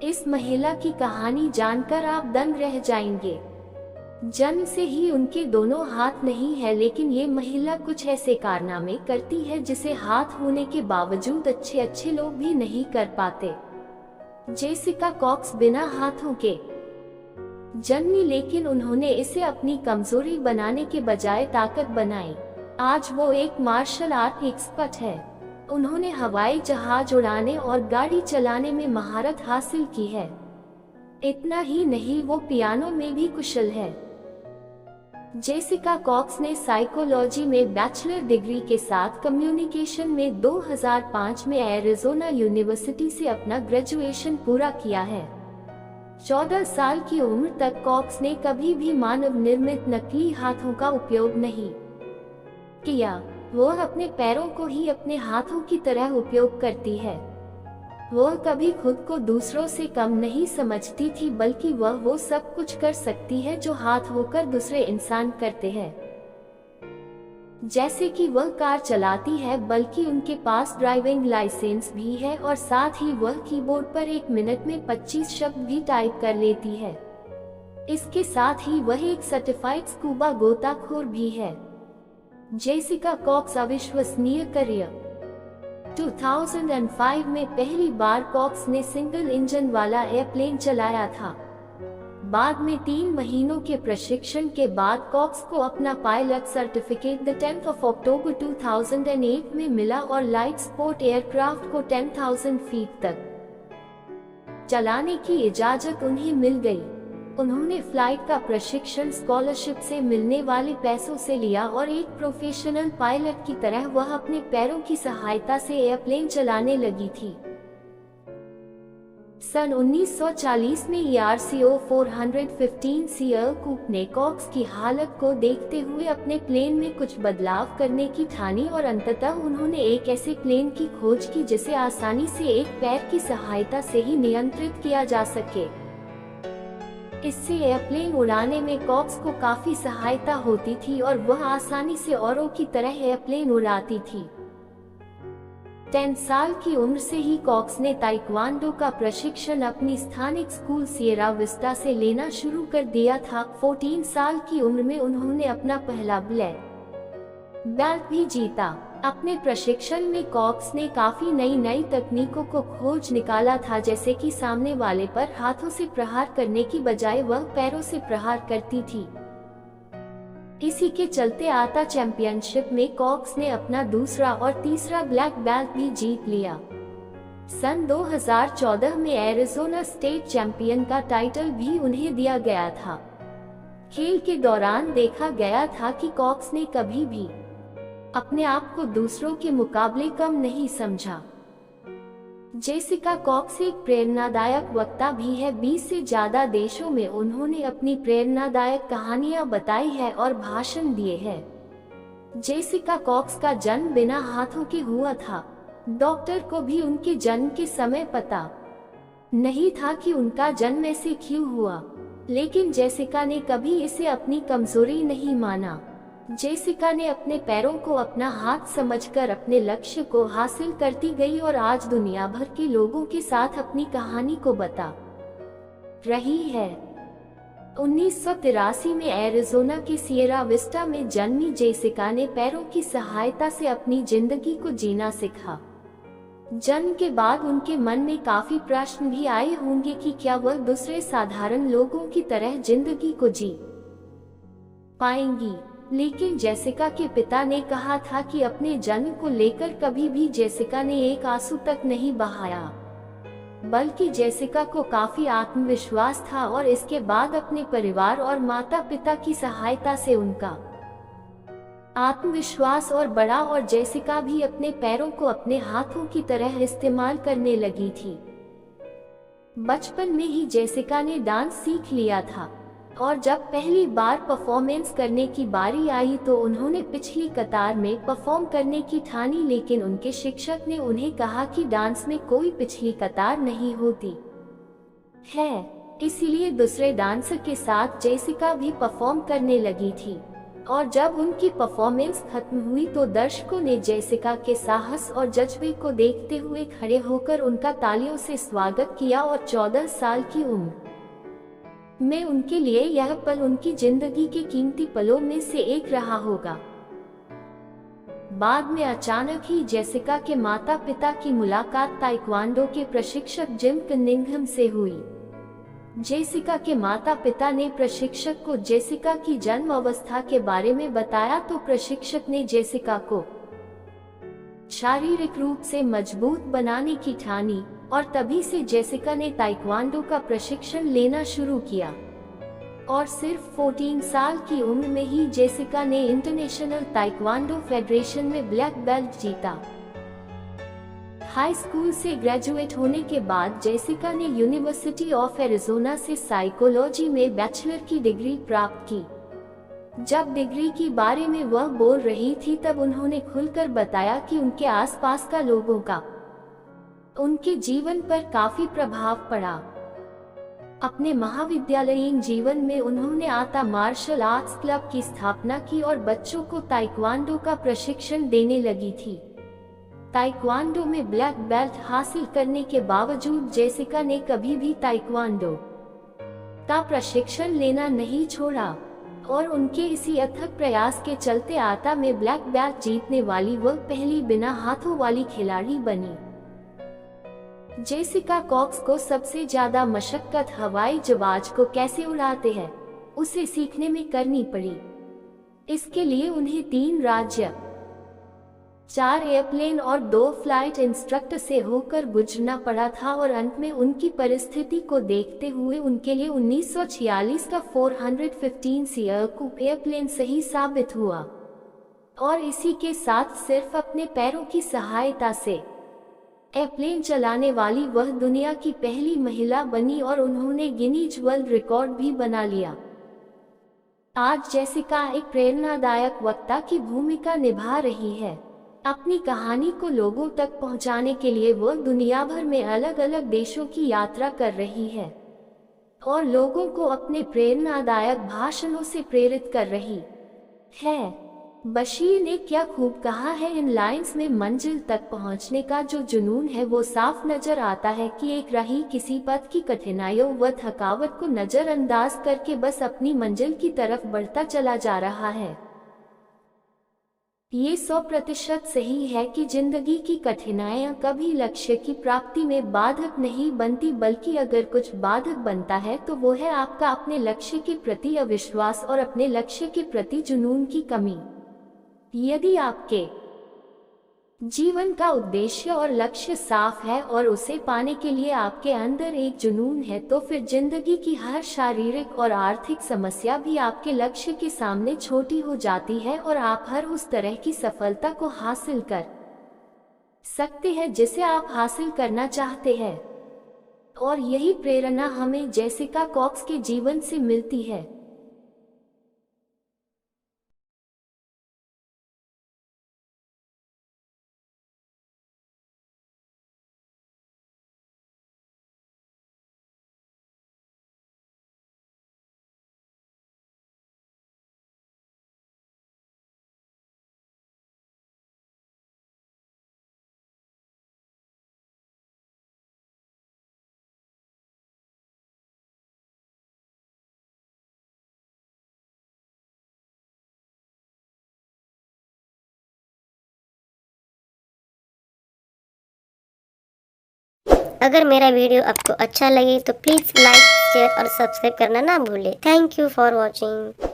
इस महिला की कहानी जानकर आप दंग रह जाएंगे। जन्म से ही उनके दोनों हाथ नहीं है, लेकिन ये महिला कुछ ऐसे कारनामे करती है जिसे हाथ होने के बावजूद अच्छे लोग भी नहीं कर पाते। जेसिका कॉक्स बिना हाथों के जन्मी, लेकिन उन्होंने इसे अपनी कमजोरी बनाने के बजाय ताकत बनाई। आज वो एक मार्शल आर्ट एक्सपर्ट है। उन्होंने हवाई जहाज उड़ाने और गाड़ी चलाने में महारत हासिल की है। इतना ही नहीं, वो पियानो में भी कुशल है। जेसिका कॉक्स ने साइकोलॉजी में बैचलर डिग्री के साथ कम्युनिकेशन में 2005 में एरिज़ोना यूनिवर्सिटी से अपना ग्रेजुएशन पूरा किया है। 14 साल की उम्र तक कॉक्स ने कभी भी मानव निर्मित नकली हाथों का उपयोग नहीं किया। वह अपने पैरों को ही अपने हाथों की तरह उपयोग करती है। वह कभी खुद को दूसरों से कम नहीं समझती थी, बल्कि वह वो सब कुछ कर सकती है जो हाथ होकर दूसरे इंसान करते हैं। जैसे कि वह कार चलाती है, बल्कि उनके पास ड्राइविंग लाइसेंस भी है और साथ ही वह कीबोर्ड पर 1 मिनट में 25 शब्द भी टाइप कर लेती है। इसके साथ ही वह एक सर्टिफाइड स्कूबा गोताखोर भी है। जेसिका कॉक्स अविश्वसनीय करियर। 2005 में पहली बार कॉक्स ने सिंगल इंजन वाला एयरप्लेन चलाया था। बाद में 3 महीनों के प्रशिक्षण के बाद कॉक्स को अपना पायलट सर्टिफिकेट 10 अक्टूबर 2008 में मिला और लाइट स्पोर्ट एयरक्राफ्ट को 10,000 फीट तक चलाने की इजाजत उन्हें मिल गई। उन्होंने फ्लाइट का प्रशिक्षण स्कॉलरशिप से मिलने वाले पैसों से लिया और एक प्रोफेशनल पायलट की तरह वह अपने पैरों की सहायता से एयरप्लेन चलाने लगी थी। सन 1940 में ERCO 415 CL कूप ने कॉक्स की हालत को देखते हुए अपने प्लेन में कुछ बदलाव करने की ठानी और अंततः उन्होंने एक ऐसे प्लेन की खोज की जिसे आसानी से एक पैर की सहायता से ही नियंत्रित किया जा सके। इससे एयरप्लेन उड़ाने में कॉक्स को काफी सहायता होती थी और वह आसानी से औरों की तरह एयरप्लेन उड़ाती थी। 10 साल की उम्र से ही कॉक्स ने ताइक्वांडो का प्रशिक्षण अपनी स्थानिक स्कूल सिएरा विस्टा से लेना शुरू कर दिया था। 14 साल की उम्र में उन्होंने अपना पहला ब्लैक बेल्ट भी जीता। अपने प्रशिक्षण में कॉक्स ने काफी नई तकनीकों को खोज निकाला था, जैसे कि सामने वाले पर हाथों से प्रहार करने की बजाय वह पैरों से प्रहार करती थी। इसी के चलते आता चैंपियनशिप में कॉक्स ने अपना दूसरा और तीसरा ब्लैक बेल्ट भी जीत लिया। सन 2014 में एरिज़ोना स्टेट चैंपियन का टाइटल भी उन्हें दिया गया था। खेल के दौरान देखा गया था कि कॉक्स ने कभी भी अपने आप को दूसरों के मुकाबले कम नहीं समझा। जेसिका कॉक्स एक प्रेरणादायक वक्ता भी है। 20 से ज्यादा देशों में उन्होंने अपनी प्रेरणादायक कहानियां बताई है और भाषण दिए हैं। जेसिका कॉक्स का जन्म बिना हाथों के हुआ था। डॉक्टर को भी उनके जन्म के समय पता नहीं था कि उनका जन्म ऐसे क्यों हुआ, लेकिन जेसिका ने कभी इसे अपनी कमजोरी नहीं माना। जेसिका ने अपने पैरों को अपना हाथ समझकर अपने लक्ष्य को हासिल करती गई और आज दुनिया भर के लोगों के साथ अपनी कहानी को बता रही है। 1983 में एरिज़ोना के सिएरा विस्टा में जन्मी जेसिका ने पैरों की सहायता से अपनी जिंदगी को जीना सीखा। जन्म के बाद उनके मन में काफी प्रश्न भी आए होंगे कि क्या वह दूसरे साधारण लोगों की तरह जिंदगी को जी पाएंगी, लेकिन जेसिका के पिता ने कहा था कि अपने जन्म को लेकर कभी भी जेसिका ने एक आंसू तक नहीं बहाया, बल्कि जेसिका को काफी आत्मविश्वास था और इसके बाद अपने परिवार और माता पिता की सहायता से उनका आत्मविश्वास और बढ़ा और जेसिका भी अपने पैरों को अपने हाथों की तरह इस्तेमाल करने लगी थी। बचपन में ही जेसिका ने डांस सीख लिया था और जब पहली बार परफॉर्मेंस करने की बारी आई तो उन्होंने पिछली कतार में परफॉर्म करने की ठानी, लेकिन उनके शिक्षक ने उन्हें कहा कि डांस में कोई पिछली कतार नहीं होती है, इसीलिए दूसरे डांसर के साथ जेसिका भी परफॉर्म करने लगी थी और जब उनकी परफॉर्मेंस खत्म हुई तो दर्शकों ने जेसिका के साहस और जज्बे को देखते हुए खड़े होकर उनका तालियों से स्वागत किया और 14 साल की उम्र में उनके लिए यह पल उनकी जिंदगी के कीमती पलों में से एक रहा होगा। बाद में अचानक ही जेसिका के माता पिता की मुलाकात ताइक्वांडो के प्रशिक्षक जिम कनिंघम से हुई। जेसिका के माता पिता ने प्रशिक्षक को जेसिका की जन्म अवस्था के बारे में बताया तो प्रशिक्षक ने जेसिका को शारीरिक रूप से मजबूत बनाने की ठानी और तभी से जेसिका ने ताइक्वांडो का प्रशिक्षण लेना शुरू किया और सिर्फ 14 साल की उम्र में ही जेसिका ने इंटरनेशनल ताइक्वांडो फेडरेशन में ब्लैक बेल्ट जीता। हाई स्कूल से ग्रेजुएट होने के बाद जेसिका ने यूनिवर्सिटी ऑफ एरिज़ोना से साइकोलॉजी में बैचलर की डिग्री प्राप्त की। जब डिग्री के बारे में वह बोल रही थी तब उन्होंने खुलकर बताया कि उनके आसपास का लोगों का उनके जीवन पर काफी प्रभाव पड़ा। अपने महाविद्यालयीन जीवन में उन्होंने आता मार्शल आर्ट्स क्लब की स्थापना की और बच्चों को ताइक्वांडो का प्रशिक्षण देने लगी थी। ताइक्वांडो में ब्लैक बेल्ट हासिल करने के बावजूद जेसिका ने कभी भी ताइक्वांडो का प्रशिक्षण लेना नहीं छोड़ा और उनके इसी अथक प्रयास के चलते आता में ब्लैक बेल्ट जीतने वाली वह पहली बिना हाथों वाली खिलाड़ी बनी। जेसिका कॉक्स को सबसे ज्यादा मशक्कत हवाई जहाज को कैसे उड़ाते हैं उसे सीखने में करनी पड़ी। इसके लिए उन्हें 3 राज्य, 4 एयरप्लेन और 2 फ्लाइट इंस्ट्रक्टर से होकर गुजरना पड़ा था और अंत में उनकी परिस्थिति को देखते हुए उनके लिए 1946 का 415 सीआरकूप एयरप्लेन सही साबित हुआ और इसी के साथ सिर्फ अपने पैरों की सहायता से एयरप्लेन चलाने वाली वह दुनिया की पहली महिला बनी और उन्होंने गिनीज वर्ल्ड रिकॉर्ड भी बना लिया। आज जेसिका एक प्रेरणादायक वक्ता की भूमिका निभा रही है। अपनी कहानी को लोगों तक पहुंचाने के लिए वो दुनिया भर में अलग अलग देशों की यात्रा कर रही है और लोगों को अपने प्रेरणादायक भाषणों से प्रेरित कर रही है। बशीर ने क्या खूब कहा है, इन लाइंस में मंजिल तक पहुंचने का जो जुनून है वो साफ नजर आता है कि एक राही किसी पथ की कठिनाइयों व थकावट को नजरअंदाज करके बस अपनी मंजिल की तरफ बढ़ता चला जा रहा है। ये 100% सही है कि जिंदगी की कठिनाइयां कभी लक्ष्य की प्राप्ति में बाधक नहीं बनती, बल्कि अगर कुछ बाधक बनता है तो वो है आपका अपने लक्ष्य के प्रति अविश्वास और अपने लक्ष्य के प्रति जुनून की कमी। यदि आपके जीवन का उद्देश्य और लक्ष्य साफ है और उसे पाने के लिए आपके अंदर एक जुनून है तो फिर जिंदगी की हर शारीरिक और आर्थिक समस्या भी आपके लक्ष्य के सामने छोटी हो जाती है और आप हर उस तरह की सफलता को हासिल कर सकते हैं जिसे आप हासिल करना चाहते हैं। और यही प्रेरणा हमें जेसिका कॉक्स के जीवन से मिलती है। अगर मेरा वीडियो आपको अच्छा लगे तो प्लीज़ लाइक, शेयर और सब्सक्राइब करना ना भूलें। Thank you for watching.